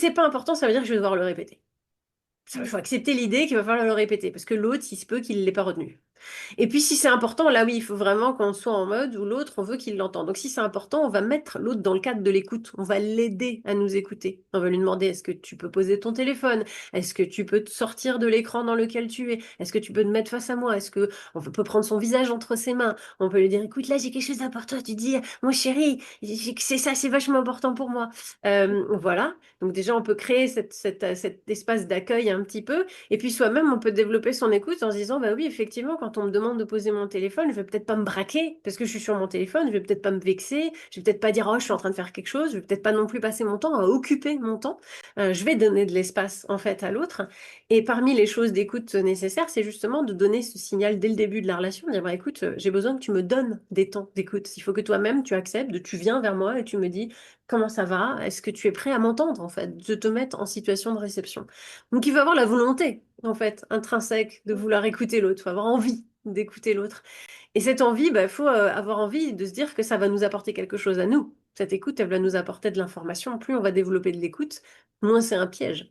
c'est pas important, ça veut dire que je vais devoir le répéter. Il faut accepter l'idée qu'il va falloir le répéter, parce que l'autre, il se peut qu'il ne l'ait pas retenu. Et puis si c'est important, là oui, il faut vraiment qu'on soit en mode où l'autre, on veut qu'il l'entende. Donc si c'est important, on va mettre l'autre dans le cadre de l'écoute. On va l'aider à nous écouter. On va lui demander, est-ce que tu peux poser ton téléphone? Est-ce que tu peux te sortir de l'écran dans lequel tu es? Est-ce que tu peux te mettre face à moi? Est-ce que on peut prendre son visage entre ses mains? On peut lui dire, écoute, là j'ai quelque chose d'important. Tu dis, mon chéri, c'est ça, c'est vachement important pour moi. Voilà. Donc déjà, on peut créer cet espace d'accueil un petit peu. Et puis soi-même, on peut développer son écoute en se disant, bah oui, effectivement, quand on me demande de poser mon téléphone, je vais peut-être pas me braquer parce que je suis sur mon téléphone, je vais peut-être pas me vexer, je vais peut-être pas dire, oh, je suis en train de faire quelque chose, je vais peut-être pas non plus passer mon temps à occuper mon temps. Je vais donner de l'espace, en fait, à l'autre. Et parmi les choses d'écoute nécessaires, c'est justement de donner ce signal dès le début de la relation, de dire, bah écoute, j'ai besoin que tu me donnes des temps d'écoute. Il faut que toi-même, tu acceptes, tu viens vers moi et tu me dis, comment ça va? Est-ce que tu es prêt à m'entendre, en fait, de te mettre en situation de réception? Donc, il faut avoir la volonté, en fait, intrinsèque de vouloir écouter l'autre. Il faut avoir envie d'écouter l'autre. Et cette envie, bah, il faut avoir envie de se dire que ça va nous apporter quelque chose à nous. Cette écoute, elle va nous apporter de l'information. Plus on va développer de l'écoute, moins c'est un piège.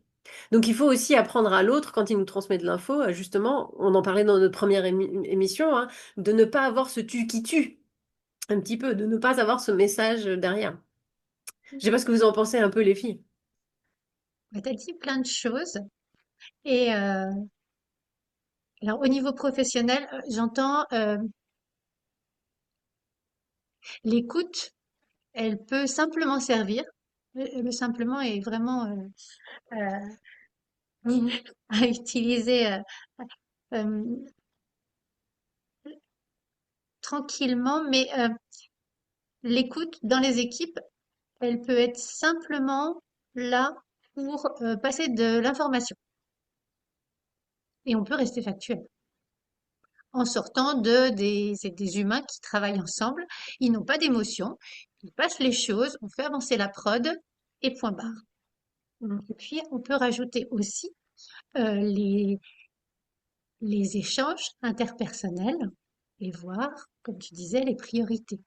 Donc, il faut aussi apprendre à l'autre, quand il nous transmet de l'info, justement, on en parlait dans notre première émission, hein, de ne pas avoir ce tu qui tue, un petit peu, de ne pas avoir ce message derrière. Je sais pas ce que vous en pensez un peu, les filles. Tu as dit plein de choses. Et alors, au niveau professionnel, j'entends l'écoute, elle peut simplement servir. Le simplement est vraiment à utiliser euh, tranquillement, mais l'écoute dans les équipes, elle peut être simplement là pour passer de l'information. Et on peut rester factuel. En sortant c'est des humains qui travaillent ensemble, ils n'ont pas d'émotion, ils passent les choses, on fait avancer la prod et point barre. Et puis on peut rajouter aussi euh, les, les échanges interpersonnels et voir, comme tu disais, les priorités.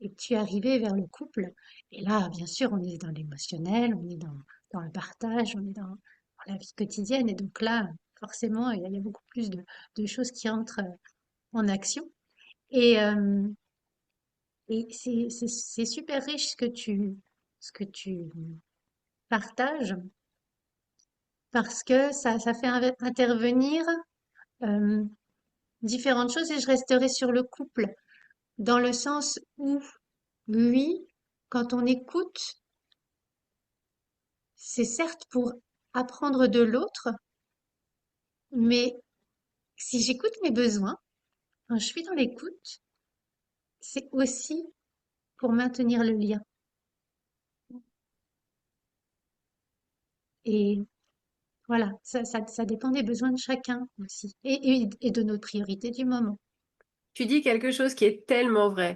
Et tu es arrivé vers le couple, et là, bien sûr, on est dans l'émotionnel, on est dans le partage, on est dans la vie quotidienne, et donc là, forcément, il y a beaucoup plus de choses qui entrent en action. Et, euh, et c'est super riche ce que tu partages parce que ça fait intervenir euh, différentes choses et je resterai sur le couple dans le sens où, oui, quand on écoute, c'est certes pour apprendre de l'autre, mais si j'écoute mes besoins, quand je suis dans l'écoute, c'est aussi pour maintenir le lien. Et voilà, ça dépend des besoins de chacun aussi et de nos priorités du moment. Tu dis quelque chose qui est tellement vrai.